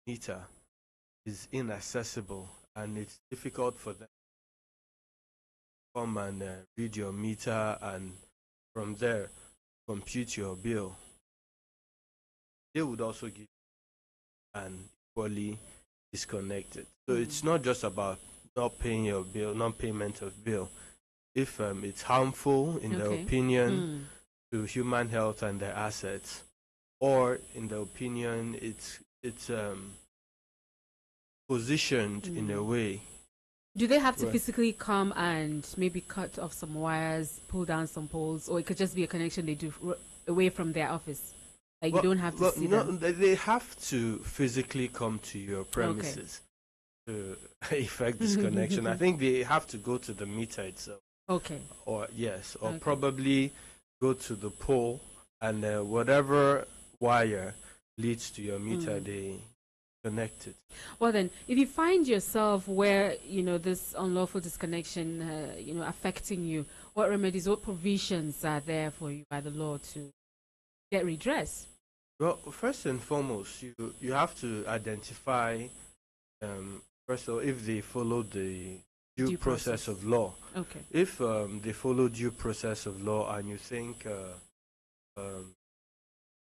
meter is inaccessible and it's difficult for them to come and read your meter and from there compute your bill, they would also give and equally disconnected. So it's not just about not paying your bill, non-payment of bill. If it's harmful in their opinion to human health and their assets, or in their opinion it's positioned in a way. Do they have to physically come and maybe cut off some wires, pull down some poles, or it could just be a connection they do away from their office? Like you don't have to see them? They have to physically come to your premises to effect this connection. I think they have to go to the meter itself. Okay. Or probably go to the pole and whatever wire leads to your meter, they connect it. Well then, if you find yourself where, this unlawful disconnection, affecting you, what remedies, what provisions are there for you by the law to get redress? Well, first and foremost, you have to identify, first of all, if they follow the due process of law. Okay. If they follow due process of law and you think,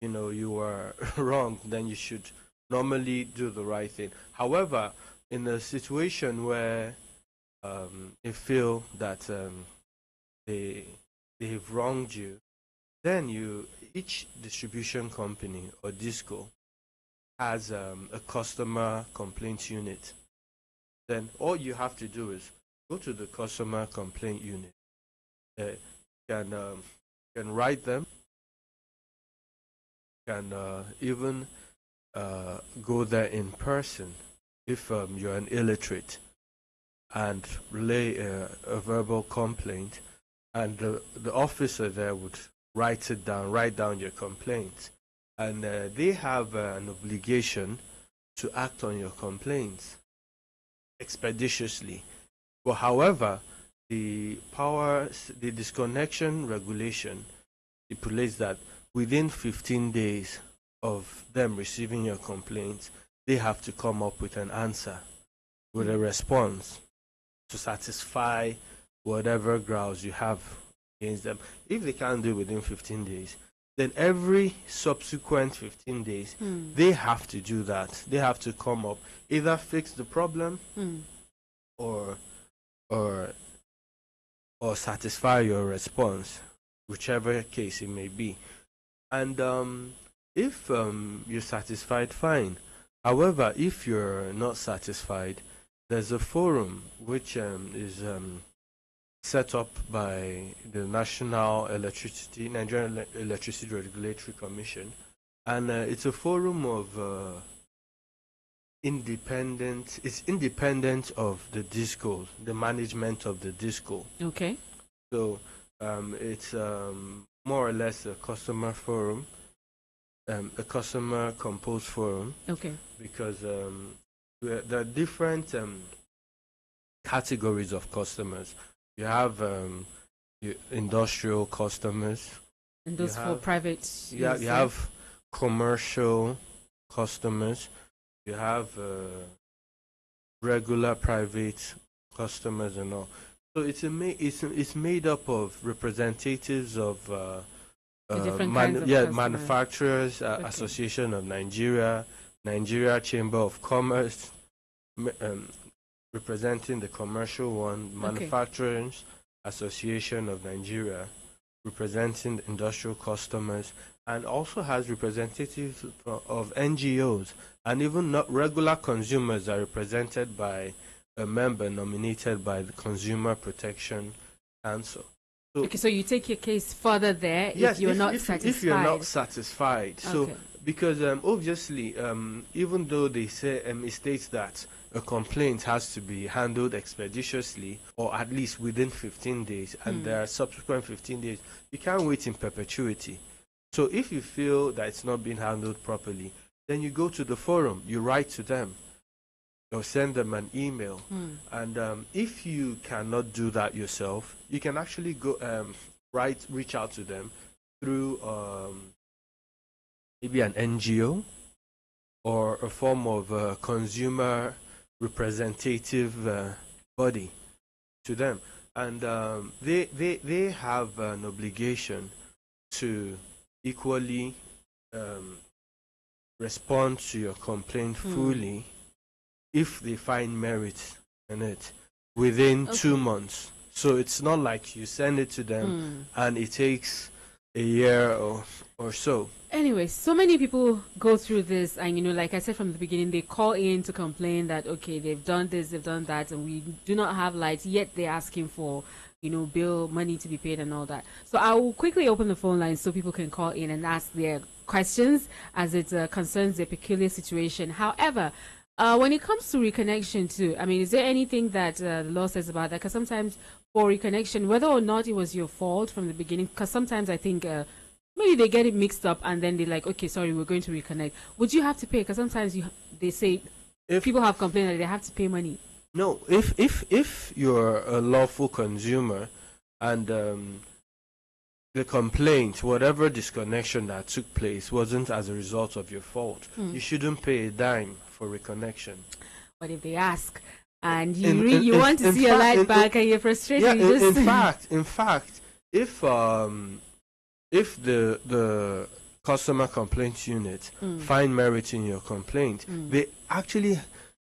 you are wrong, then you should normally do the right thing. However, in a situation where they feel that they've wronged you, then each distribution company or disco has a customer complaint unit. Then all you have to do is go to the customer complaint unit. You can write them. You can even go there in person if you're an illiterate and relay a verbal complaint, and the officer there would write down your complaint, and they have an obligation to act on your complaints expeditiously. But however, the disconnection regulation stipulates that within 15 days of them receiving your complaint, they have to come up with an answer, with a response to satisfy whatever grounds you have against them. If they can't do it within 15 days, then every subsequent 15 days, they have to do that. They have to come up, either fix the problem or satisfy your response, whichever case it may be. And if you're satisfied, fine. However, if you're not satisfied, there's a forum which is set up by the Nigerian Electricity Regulatory Commission, and it's a forum of independent. It's independent of the disco, the management of the disco. Okay. So it's more or less a customer forum, a customer composed forum. Okay. Because there are different categories of customers. You have industrial customers. And those for private. You have commercial customers. You have regular private customers and all. So it's made up of representatives of Manufacturers Association of Nigeria, Nigeria Chamber of Commerce, representing the commercial one, Manufacturers Association of Nigeria, representing the industrial customers, and also has representatives of NGOs, and even not regular consumers are represented by a member nominated by the Consumer Protection Council. So you take your case further there if you're not satisfied. If you're not satisfied. So because obviously, even though they say it states that a complaint has to be handled expeditiously or at least within 15 days, and there are subsequent 15 days, you can't wait in perpetuity. So if you feel that it's not being handled properly, then you go to the forum, you write to them, or send them an email. And if you cannot do that yourself, you can actually go reach out to them through maybe an NGO or a form of consumer representative body to them, and they have an obligation to equally respond to your complaint fully if they find merit in it within 2 months. So it's not like you send it to them and it takes a year or so. Anyway, so many people go through this, and like I said from the beginning, they call in to complain that okay, they've done this, they've done that, and we do not have lights, yet they're asking for bill money to be paid and all that. So I will quickly open the phone lines so people can call in and ask their questions as it concerns their peculiar situation. However, when it comes to reconnection too, I mean, is there anything that the law says about that? Because sometimes for reconnection, whether or not it was your fault from the beginning, because sometimes I think maybe they get it mixed up and then they're like, okay, sorry, we're going to reconnect. Would you have to pay? Because sometimes they say people have complained that they have to pay money. No, if you're a lawful consumer and the complaint, whatever disconnection that took place, wasn't as a result of your fault, you shouldn't pay a dime for reconnection. But if they ask and you want to see a light back and you're frustrated, in fact, if the customer complaints unit find merit in your complaint, they actually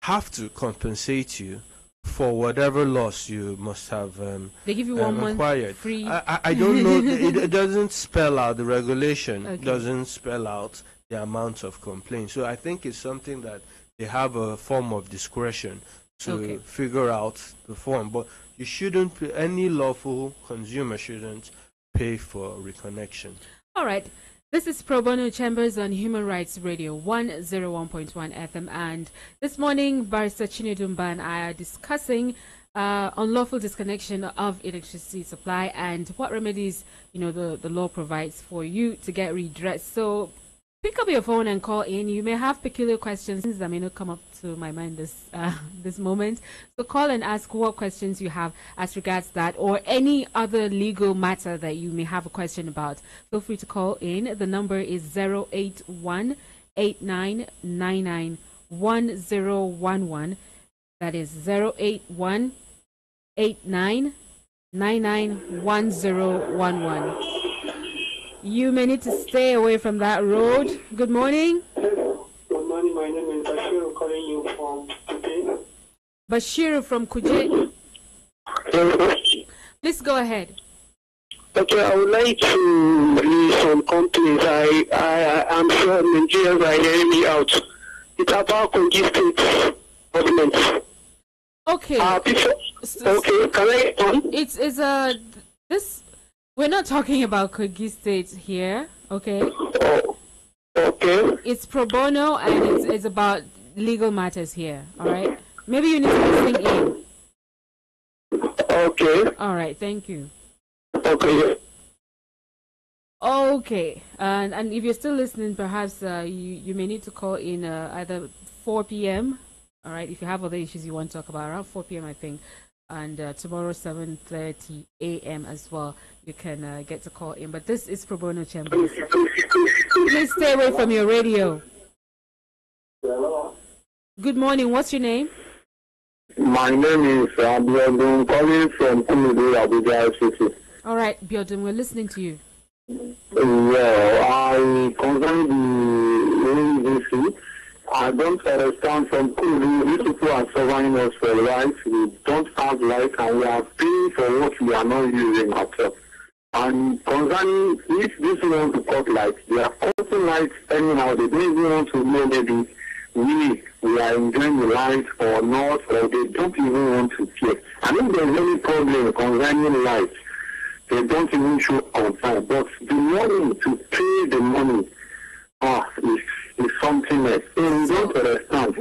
have to compensate you for whatever loss you must have they give you 1 month acquired. Free. I don't know. It doesn't spell out, the regulation doesn't spell out the amount of complaints. So I think it's something that they have a form of discretion to figure out the form. But you shouldn't, any lawful consumer shouldn't pay for reconnection. All right. This is Probono Chambers on Human Rights Radio 101.1 FM, and this morning Barrister Chinedumba and I are discussing unlawful disconnection of electricity supply and what remedies the law provides for you to get redress. So pick up your phone and call in. You may have peculiar questions that may not come up to my mind this moment. So call and ask what questions you have as regards that or any other legal matter that you may have a question about. Feel free to call in. The number is 081-8999-1011. That is 081-8999-1011. You may need to stay away from that road. Good morning. Good morning. My name is Bashir, calling you from Kuje. Bashir from Kuje. Please go ahead. Okay, I would like to release some complaints. I'm sure Nigerians are hearing me out. It's about Kogi State government. Okay. Okay, can I on? It's this. We're not talking about Kogi State here, okay? Oh, okay. It's pro bono and it's about legal matters here, all right? Maybe you need to listen in. Okay. All right, thank you. Okay. Okay, and if you're still listening, perhaps you may need to call in either 4 p.m., all right, if you have other issues you want to talk about, around 4 p.m., I think. And tomorrow 7:30 a.m. as well, you can get to call in. But this is Pro Bono Chambers. Please stay away from your radio. Hello. Good morning. What's your name? My name is Biodun, calling from Kumudu, Abuja City. All right, Biodun, we're listening to you. Yeah, I concern the ADC. I don't understand from Kulu. These people are serving us for life. We don't have life and we are paying for what we are not using at all. And concerning if this want to cut lights, they are cutting lights anyhow. They don't even want to know maybe we are enjoying the light or not, or they don't even want to care. And if there's any problem concerning lights, they don't even show concern. But the money to pay the money is something else. So we don't understand.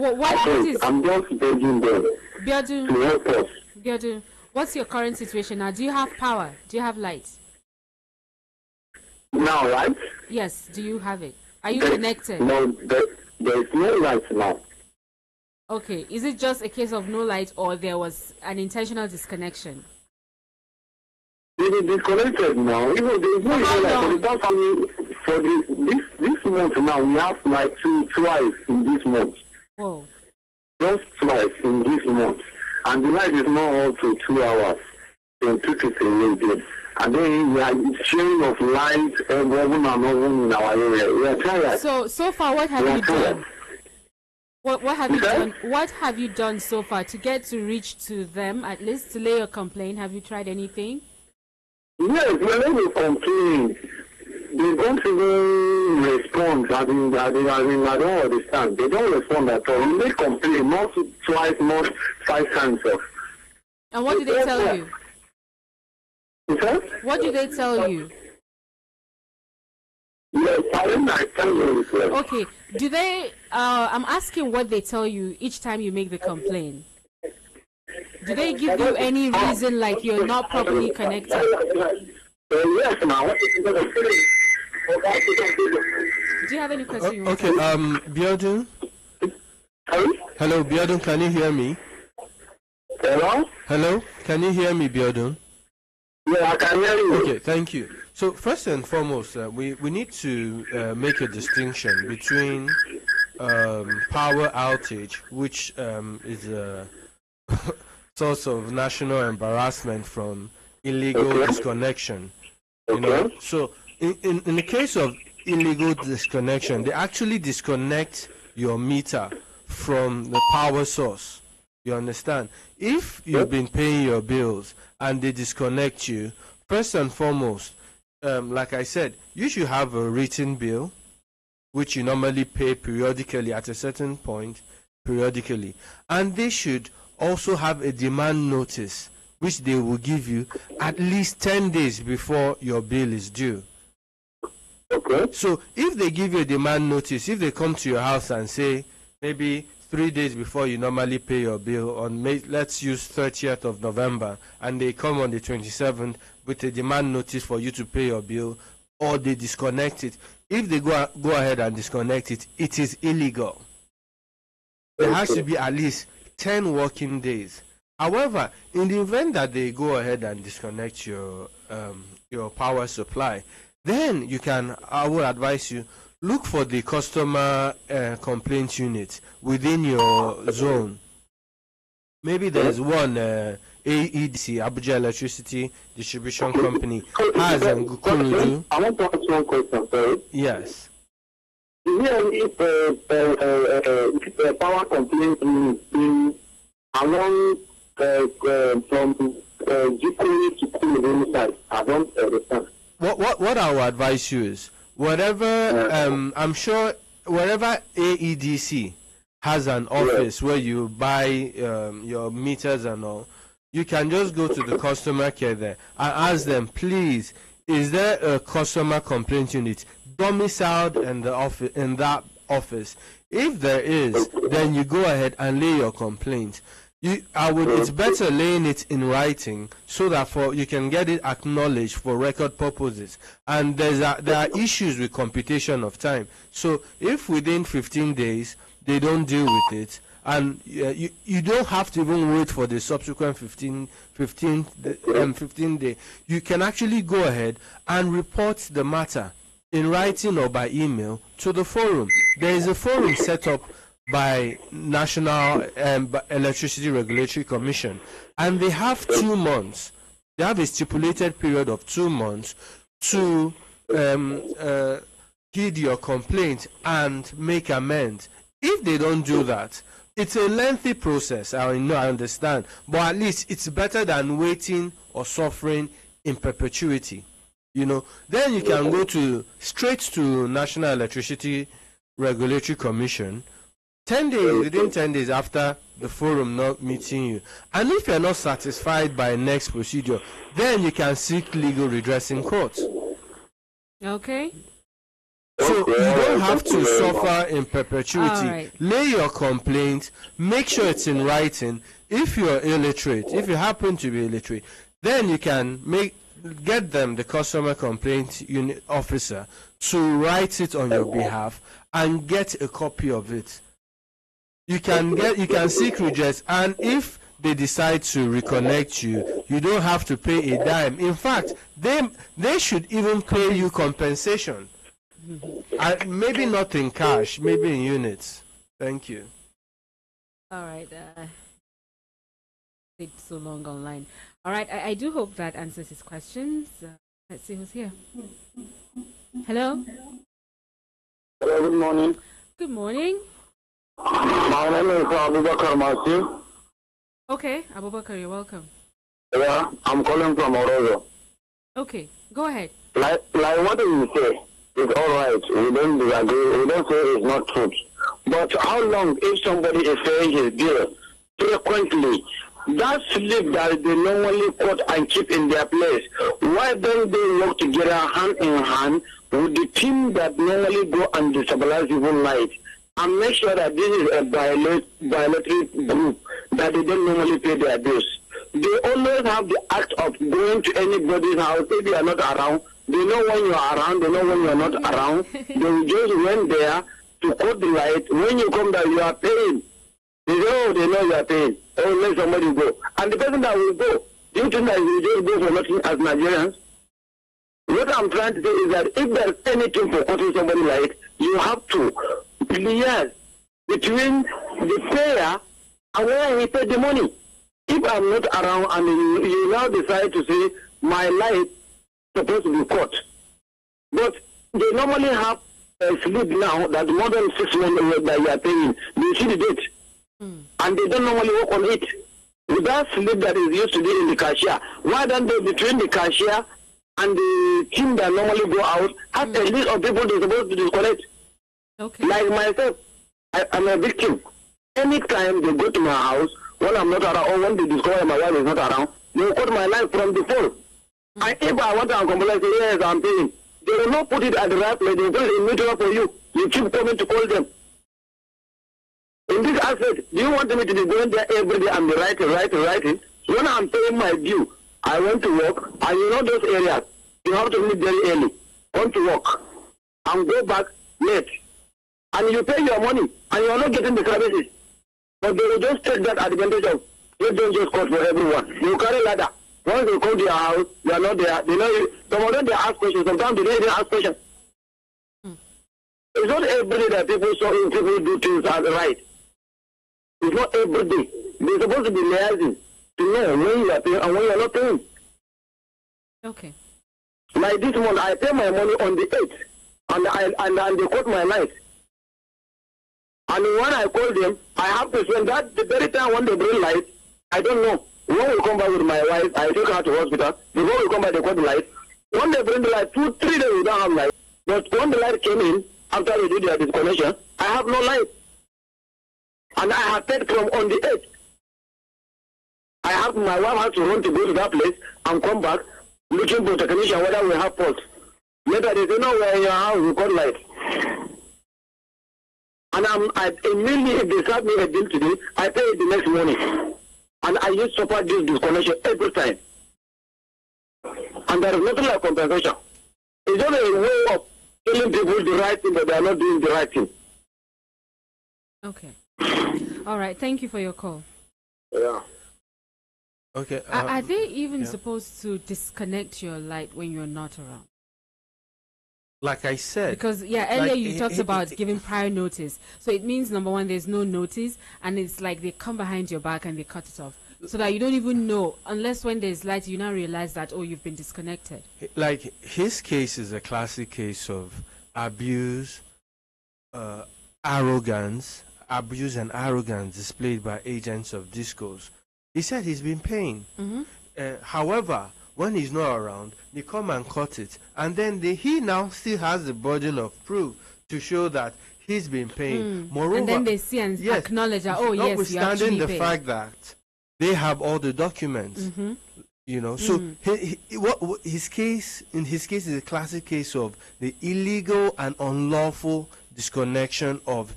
I'm just begging them Biodun, to help us. Biodun, what's your current situation now? Do you have power? Do you have light? Now, right? Yes, do you have it? Are you connected? No, there is no light now. Okay, is it just a case of no light or there was an intentional disconnection? It is disconnected now. Even there is no light for the past for this month now, we have like twice in this month. Whoa. Just twice in this month. And the light is not up to 2 hours. Then took it away again. And then we are sharing of light over and over in our area. We are tired. So far, what have you done? What have you done? What have you done so far to get to reach to them, at least to lay your complaint? Have you tried anything? Yes, we are able to complain. They don't even respond. I don't understand. They don't respond at all. We may complain, not twice, not 5 times. And what do they tell you? Okay? What do they tell you? Yes, I tell you. Okay. Do they? I'm asking what they tell you each time you make the complaint. Do they give you any reason like you're not properly connected? Yes, now. Do you have any questions? Okay, Biodun? Hello, Biodun, can you hear me? Hello? Hello, can you hear me, Biodun? Yeah, I can hear you. Okay, thank you. So first and foremost, we need to make a distinction between power outage, which is a source of national embarrassment from illegal disconnection. You know, so in the case of illegal disconnection, they actually disconnect your meter from the power source. You understand? If you've been paying your bills and they disconnect you, first and foremost, like I said, you should have a written bill, which you normally pay periodically at a certain point, periodically. And they should also have a demand notice, which they will give you at least 10 days before your bill is due. Okay. So if they give you a demand notice, if they come to your house and say, maybe 3 days before you normally pay your bill, on let's use 30th of November, and they come on the 27th with a demand notice for you to pay your bill, or they disconnect it. If they go ahead and disconnect it, it is illegal. There has to be at least 10 working days. However, in the event that they go ahead and disconnect your power supply, then I would advise you, look for the customer complaint unit within your zone. Maybe there's one AEDC, Abuja Electricity Distribution Company, has in Kurudu. I want to ask one question, sorry. Yes. Is there any power complaint in along from Jikuri to Kurudu side? I don't understand. What I will advise you is, whatever, I'm sure wherever AEDC has an office where you buy your meters and all, you can just go to the customer care there and ask them, please, is there a customer complaint unit domiciled in that office? If there is, then you go ahead and lay your complaint. It's better laying it in writing so that you can get it acknowledged for record purposes. And there are issues with computation of time. So if within 15 days they don't deal with it, and you don't have to even wait for the subsequent 15 day, you can actually go ahead and report the matter in writing or by email to the forum. There is a forum set up by National Electricity Regulatory Commission, and they have 2 months. They have a stipulated period of 2 months to heed your complaint and make amends. If they don't do that, it's a lengthy process. I understand, but at least it's better than waiting or suffering in perpetuity. Then you can go straight to National Electricity Regulatory Commission. 10 days, within 10 days after the forum not meeting you. And if you're not satisfied by next procedure, then you can seek legal redress in court. Okay. So you don't have to suffer in perpetuity. Right. Lay your complaint, make sure it's in writing. If you're illiterate, if you happen to be illiterate, then you can get them, the customer complaint unit officer, to write it on your behalf and get a copy of it. You can seek redress, and if they decide to reconnect you, you don't have to pay a dime. In fact, they should even pay you compensation. Maybe not in cash, maybe in units. Thank you. All right. It's so long online. All right. I do hope that answers his questions. Let's see who's here. Hello. Hello, good morning. Good morning. My name is Abubakar Masi. Okay, Abubakar, you're welcome. Yeah, I'm calling from Orozo. Okay, go ahead. Like what you say is all right. We don't disagree. We don't say it's not truth. But how long if somebody is paying his bill frequently, that slip that they normally cut and keep in their place, why don't they work together hand in hand with the team that normally go and destabilize people's lives and make sure that this is a bilateral group that they don't normally pay their bills? They always have the act of going to anybody's house if you are not around. They know when you are around, they know when you are not around. They will just went there to cut the light. When you come there, you are paying. They say, oh, they know you are paying. Oh, let somebody go. And the person that will go, do you think that will just go for nothing as Nigerians? What I'm trying to say is that if there's anything for cutting somebody light, you have to liaise between the payer and where he paid the money. If I'm not around and you now decide to say my light supposed to be cut, but they normally have a slip now that more than 6 months that you are paying. They see the date, and they don't normally work on it. With that slip that is used to be in the cashier, why don't they between the cashier and the team that normally go out have a list of people they're supposed to disconnect? Okay. Like myself, I'm a victim. Anytime they go to my house, when I'm not around, or when they discover my wife is not around, they will cut my life from the phone. And if I want to complain, say, yes, I'm paying. They will not put it at the right place. They will put it in neutral for you. You keep coming to call them. In this aspect, do you want me to be going there every day and be writing? When I'm paying my due, I want to work, and you know those areas, you have to leave very early, want to work, and go back late. And you pay your money, and you are not getting the services. But they will just take that advantage of, they don't just cut for everyone. You carry ladder. Once they come to your house, you are not there. They know you. Some of them, they ask questions. Sometimes they don't even ask questions. It's not every day that people do things as right. It's not every day. They're supposed to be liaising to know when you are paying and when you are not paying. Okay. Like this month, I pay my money on the 8th, and they cut my light. And when I call them, I have to spend that the very time when they bring light, I don't know. When we come back with my wife, I take her to hospital. Before we come back, they cut the light. When they bring the light, 2-3 days we don't have light. But when the light came in, after they did their disconnection, I have no light. And I have paid from on the 8th. My wife has to run to go to that place and come back looking for technician whether we have fault. Later they say, no, we're in your house, we got light. And immediately, if they start me a bill today, I pay it the next morning. And I use support this disconnection every time. And there is nothing like compensation. It's just a way of telling people the right thing, but they are not doing the right thing. Okay. All right. Thank you for your call. Yeah. Okay. Are they even supposed to disconnect your light when you're not around? Like I said, because earlier you talked about giving prior notice, so it means number one, there's no notice, and it's like they come behind your back and they cut it off, so that you don't even know, unless when there's light you now realize that, oh, you've been disconnected. Like his case is a classic case of abuse, abuse and arrogance displayed by agents of discos. He said he's been paying. However, when he's not around, they come and cut it, and then he now still has the burden of proof to show that he's been paying. Moreover, and then they see and acknowledge that, oh yes, you actually notwithstanding the paid. fact that they have all the documents, you know. So his case is a classic case of the illegal and unlawful disconnection of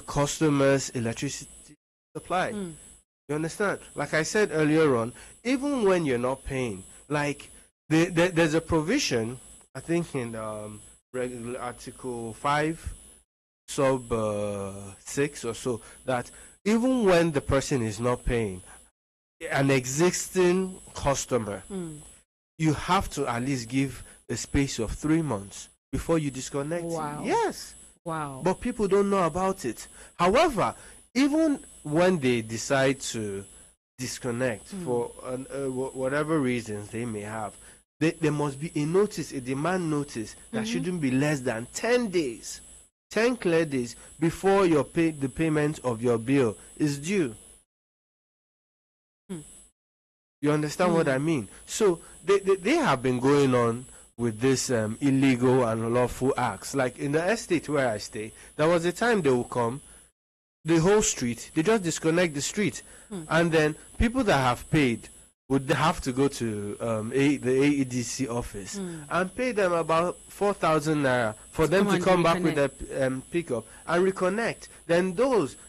customers' electricity supply. You understand? Like I said earlier on, even when you're not paying, like there's a provision, I think in regular Article 5, sub 6 or so, that even when the person is not paying, an existing customer, you have to at least give a space of 3 months before you disconnect. Wow. Yes. Wow. But people don't know about it. However, even when they decide to disconnect for whatever reasons they may have, there must be a notice, a demand notice that shouldn't be less than 10 days, 10 clear days before the payment of your bill is due. You understand what I mean? So they have been going on with this illegal and unlawful acts. Like in the estate where I stay, there was a time they will come, the whole street, they just disconnect the street. And then people that have paid would have to go to the AEDC office and pay them about 4,000 naira for them to come back with their pickup and reconnect. Then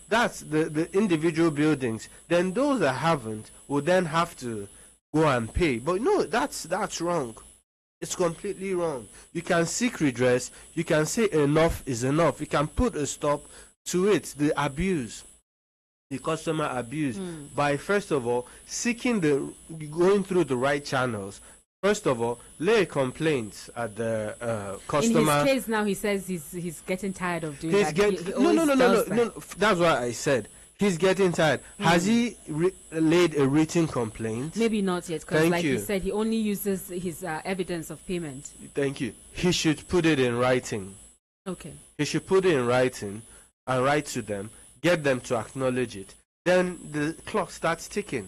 that's the individual buildings. Then those that haven't will then have to go and pay. But no, that's wrong. It's completely wrong. You can seek redress. You can say enough is enough. You can put a stop to it, the abuse, the customer abuse, by first of all going through the right channels. First of all, lay a complaint at the customer. In his case now, he says he's getting tired of doing that. No. That's what I said. He's getting tired. Has he laid a written complaint? Maybe not yet, because like you said, he only uses his evidence of payment. Thank you. He should put it in writing. Okay. He should put it in writing and write to them, get them to acknowledge it. Then the clock starts ticking.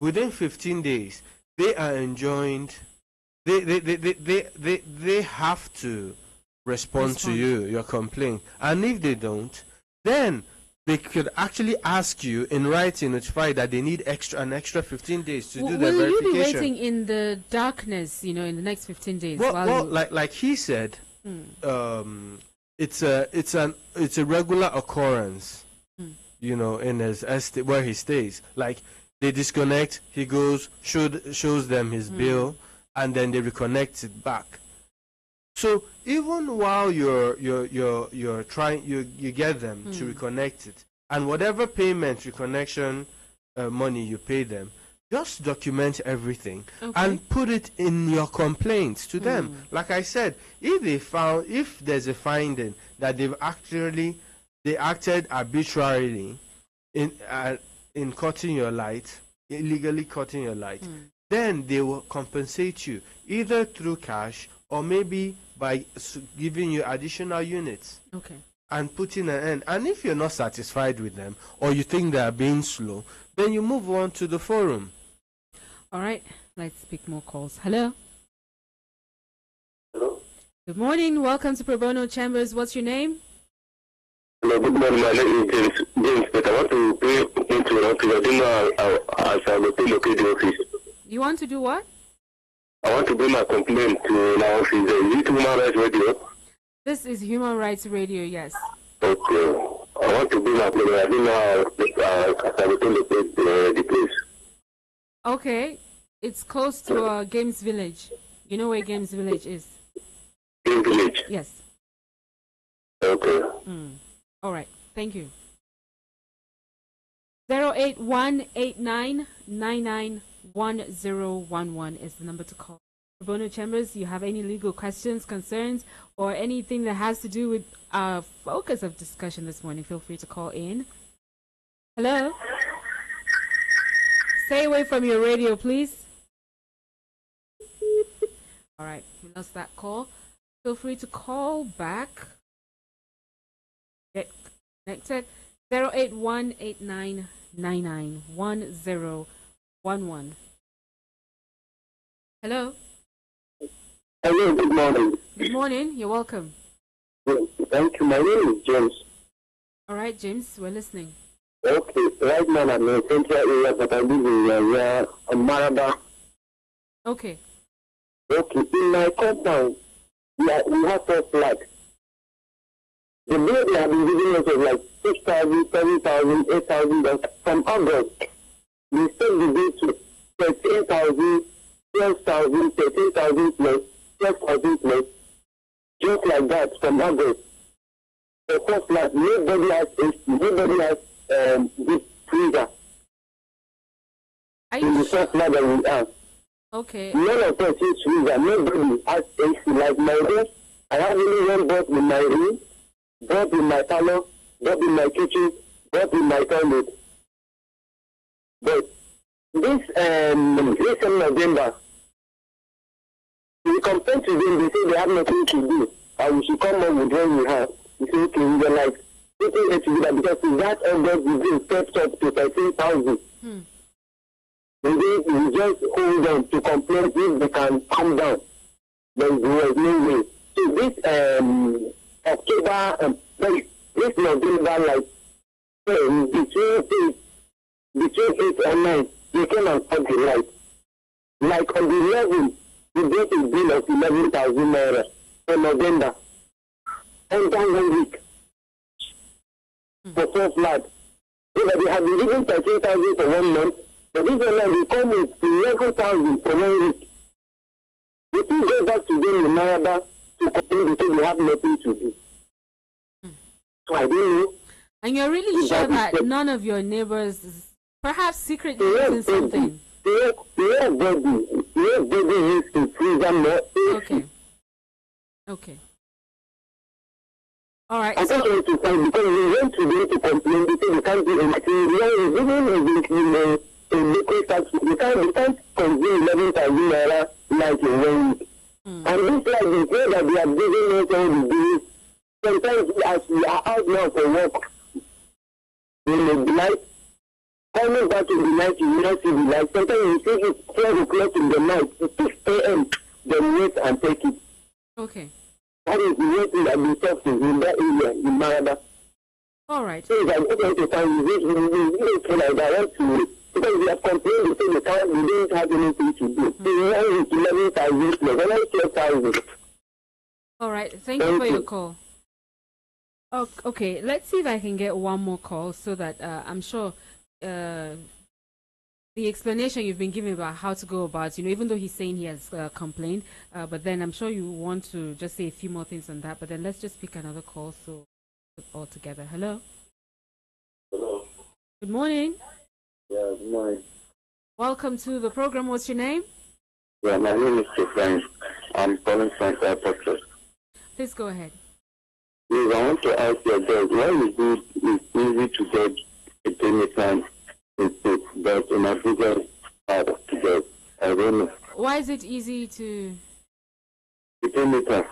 Within 15 days, they are enjoined. They have to respond to your complaint. And if they don't, then they could actually ask you in writing, notify that they need an extra 15 days to do their verification. Will you be waiting in the darkness, in the next 15 days? Well, like he said, it's a regular occurrence, in his estate where he stays. Like they disconnect, he goes, shows them his bill, and then they reconnect it back. So even while you're trying, you get them to reconnect it, and whatever payment reconnection money you pay them, just document everything and put it in your complaints to them. Like I said, if there's a finding that they acted arbitrarily in cutting your light, illegally cutting your light, then they will compensate you either through cash or maybe by giving you additional units. Okay. And putting an end. And if you're not satisfied with them or you think they are being slow, then you move on to the forum. All right, let's pick more calls. Hello. Hello. Good morning. Welcome to Probono Chambers. What's your name? Hello, good morning. My name is James, but I want to pay into an office. I don't know as I will locate the office. You want to do what? I want to bring my complaint to our office. Is it Human Rights Radio? This is Human Rights Radio, yes. Okay. I want to bring my complaint. I don't know as I will locate the place. Okay. It's close to Games Village. You know where Games Village is? Games Village? Yes. Okay. All right. Thank you. 08189991011 is the number to call. Probono Chambers, you have any legal questions, concerns, or anything that has to do with our focus of discussion this morning, feel free to call in. Hello? Stay away from your radio, please. All right, we lost that call. Feel free to call back. Get connected. 08189991011. Hello? Hello, good morning. Good morning, you're welcome. Thank you. My name is James. All right, James, we're listening. Okay, right now I'm in the central area, but I live in Maraba. Okay. Okay, in my compound, we have 4 flats. The bill they have been giving us is like 6,000, 7,000, 8,000, but from August, we set the bill to 13,000, 12,000, 13,000 plus, 12,000 plus, just like that from August. The first flat, nobody has this freezer. In the first flat that we have. Okay. None of us use freezer. Nobody has AC. Like my roof I have only one bulb in my room, bulb in my parlor, bulb in my kitchen, bulb in my toilet. But this November, we complain to them, they say they have nothing to do, and we should come up with what we have. We say, okay, we are like, people get to do that because if that August the bill steps up to 13,000. And then we just hold on to complain if they can come down. There was no way. So this October, this November, like between 8 and 9, they came and cut the light. Like on the 11th, we get a bill of 11,000 naira for November. And then 1 week for 4 flats. So that they have been giving 13,000 for 1 month, but this one they come with 11,000 for 1 week. We still go back to them in Maraba to complain because we have nothing to do. So I don't know. And you're really sure that none of your neighbors is perhaps secretly using something? Everybody used to freeze them more. Okay. Okay. All right. I just want to say, because we went to them to complain, they say we can't do anything. We are living in liquid tax. We can't consume 11,000 naira like in 1 week. And this like they say that they are giving us all the days. Sometimes as we are out now for work, in the night, coming back in the night, you will not see the light. Sometimes you see it's 12 o'clock in the night, it's 6 a.m., then wait and take it. Okay. That is the way thing that we talk in that area, in Maraba. All right. So if I go to find you, you feel like I want to, because we have complained, they say we don't have anything to do. So we want 11,000 plus, another 12,000. All right. Thank you for your call. Okay, let's see if I can get one more call so that I'm sure the explanation you've been giving about how to go about, even though he's saying he has complained, but then I'm sure you want to just say a few more things on that, but then let's just pick another call so all together. Hello? Hello. Good morning. Yeah, good morning. Welcome to the program. What's your name? Yeah, my name is Stefan. I'm calling from Cyprus. Please go ahead. Yes, I want to ask your dad, why is it easy to get a payment in state, but in Africa it's hard to get? I don't know. Why is it easy to... The payment in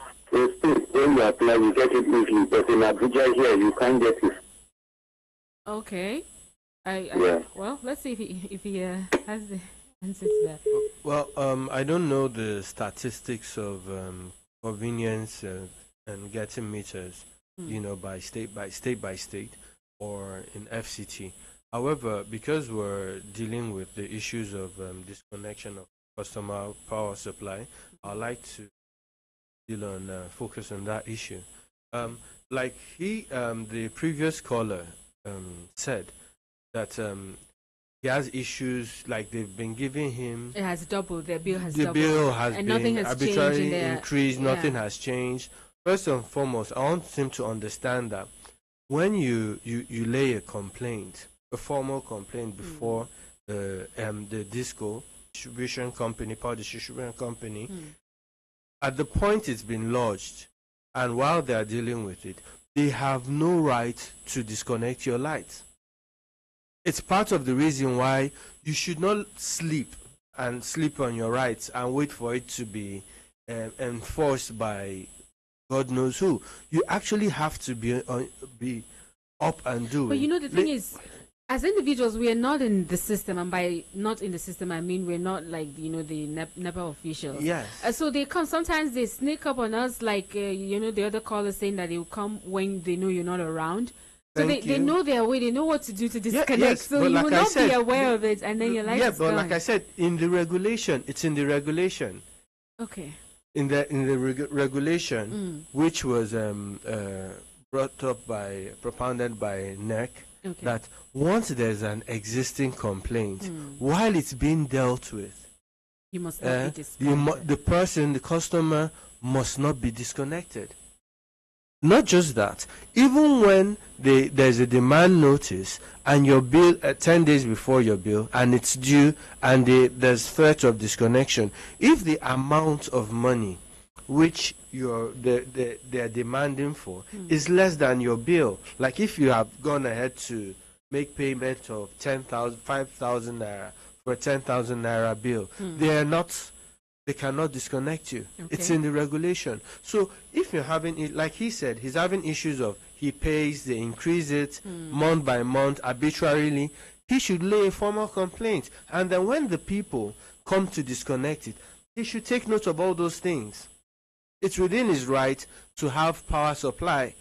state, when you apply, you get it easily, but in Abuja here, you can't get it. Okay. Yeah. Well, let's see if he has the answer to that. Well, I don't know the statistics of convenience and getting meters, by state, or in FCT. However, because we're dealing with the issues of disconnection of customer power supply, I'd like to focus on that issue. Like the previous caller said, that he has issues, like they've been giving him. It has doubled. Their bill has the doubled. bill has and been nothing has arbitrarily changed increased. Nothing has changed. First and foremost, I want him to understand that when you lay a complaint, a formal complaint before the disco distribution company, power distribution company, at the point it's been lodged, and while they are dealing with it, they have no right to disconnect your lights. It's part of the reason why you should not sleep on your rights and wait for it to be enforced by God knows who. You actually have to be up and doing. But the thing is, as individuals, we are not in the system, and by not in the system, I mean we're not like the NEPA officials. Yes. So they come. Sometimes they sneak up on us, like the other caller saying that they will come when they know you're not around. So they know their way, they know what to do to disconnect. Yes, so you will not be aware of it, and then your life is gone. Like I said, in the regulation, it's in the regulation. Okay. In the regulation, which was propounded by NEC, that once there's an existing complaint, while it's being dealt with, you must not be disconnected. the customer must not be disconnected. Not just that, even when there's a demand notice and your bill 10 days before your bill and it's due and there's threat of disconnection, if the amount of money which they are demanding for is less than your bill. Like if you have gone ahead to make payment of 10,000, 5,000 naira for a 10,000 naira bill, they cannot disconnect you. Okay. It's in the regulation. So if you're having it, like he said, he's having issues of he pays, they increase it month by month arbitrarily, he should lay a formal complaint. And then when the people come to disconnect it, he should take note of all those things. It's within his right to have power supply.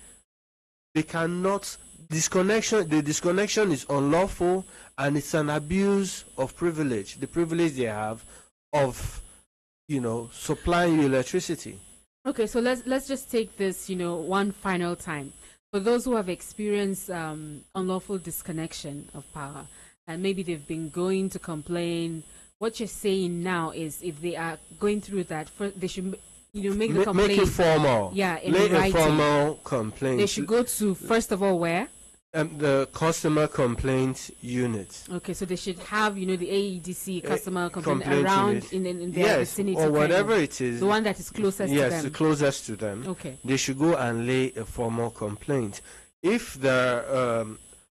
They cannot disconnection. The disconnection is unlawful, and it's an abuse of privilege. The privilege they have of, supplying you electricity. Okay, so let's just take this, one final time. For those who have experienced unlawful disconnection of power, and maybe they've been going to complain, what you're saying now is if they are going through that, they should, make the complaint. Make it formal. Yeah, in Lay writing. a formal complaint. They should go to, first of all, where? The customer complaint unit. Okay, so they should have, the AEDC customer complaint complaint around unit. in their vicinity. Or whatever it is. The one that is closest to them. Yes, the closest to them. Okay. They should go and lay a formal complaint. If there are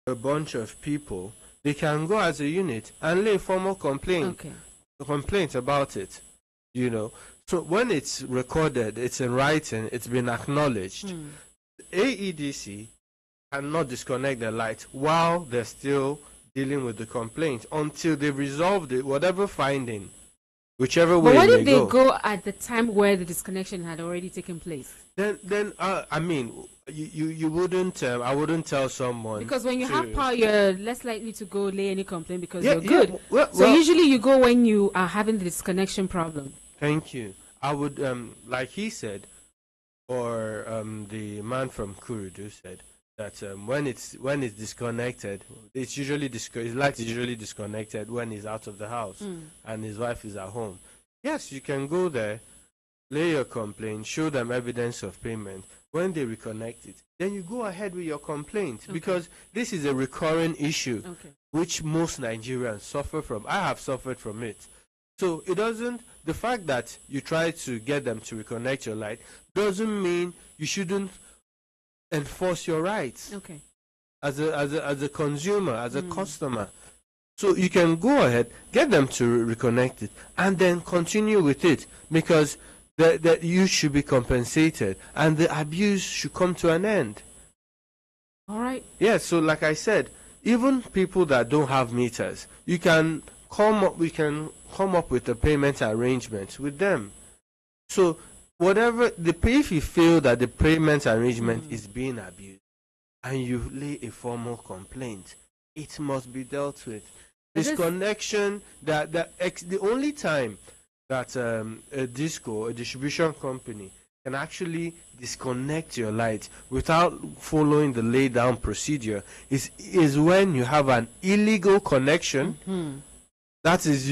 a bunch of people, they can go as a unit and lay a formal complaint. Okay. A complaint about it. So when it's recorded, it's in writing, it's been acknowledged. AEDC cannot disconnect the light while they're still dealing with the complaint until they've resolved it, whatever finding, whichever way. But what they if they go at the time where the disconnection had already taken place? Then I mean, you wouldn't. I wouldn't tell someone, because when you have power, you're less likely to go lay any complaint because Yeah, you're good. well, so usually you go when you are having the disconnection problem. Thank you. I would, like he said, or the man from Kurudu said, that when it's disconnected, it's usually his light is usually disconnected when he's out of the house and his wife is at home. Yes, you can go there, lay your complaint, show them evidence of payment. When they reconnect it, then you go ahead with your complaint, because this is a recurring issue which most Nigerians suffer from. I have suffered from it. So it doesn't, the fact that you try to get them to reconnect your light doesn't mean you shouldn't enforce your rights. Okay. As a consumer, as a customer. So you can go ahead, get them to reconnect it, and then continue with it, because that you should be compensated and the abuse should come to an end. All right. Yeah, so like I said, even people that don't have meters, we can come up with a payment arrangement with them. So whatever if you feel that the payment arrangement is being abused and you lay a formal complaint, it must be dealt with. Disconnection, the only time that a distribution company can actually disconnect your light without following the lay down procedure is when you have an illegal connection. That is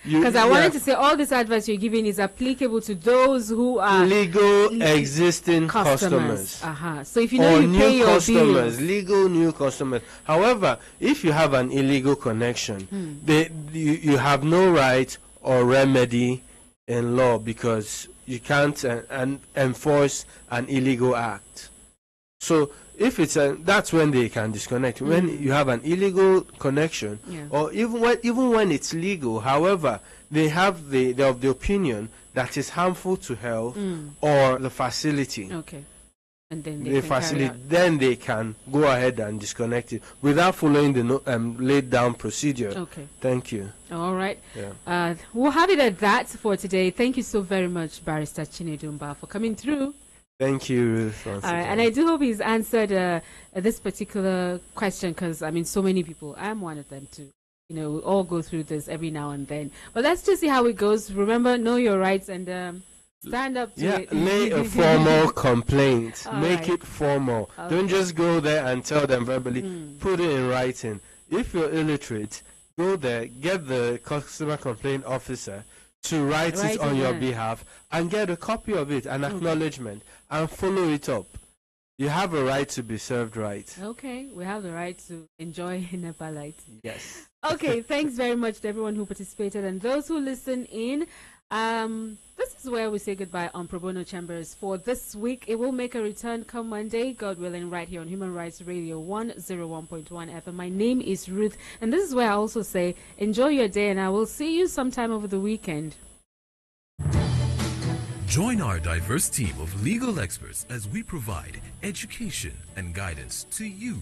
because I wanted to say all this advice you're giving is applicable to those who are legal existing customers. So if you know you pay your bills, legal new customers. However, if you have an illegal connection, you have no right or remedy in law, because you can't enforce an illegal act. So if it's that's when they can disconnect. When you have an illegal connection, or even when it's legal, however, they're of the opinion that is harmful to health or the facility. Okay. And then then they can go ahead and disconnect it without following the laid down procedure. Okay. Thank you. All right. Yeah. We'll have it at that for today. Thank you so very much, Barrister Chinedumba, for coming through. Thank you, Ruth. All right, and I do hope he's answered this particular question, because so many people, I'm one of them too. We all go through this every now and then. But let's just see how it goes. Remember, know your rights and stand up to it. Lay a formal complaint. Make it formal. Okay. Don't just go there and tell them verbally. Put it in writing. If you're illiterate, go there, get the customer complaint officer to write it on your behalf and get a copy of it, an acknowledgement, and follow it up. You have a right to be served right. Okay, we have the right to enjoy NEPA light. Yes. Okay, thanks very much to everyone who participated and those who listen in. This is where we say goodbye on Probono Chambers for this week. It will make a return come Monday, God willing, right here on Human Rights Radio 101.1 FM. My name is Ruth, and this is where I also say enjoy your day, and I will see you sometime over the weekend. Join our diverse team of legal experts as we provide education and guidance to you.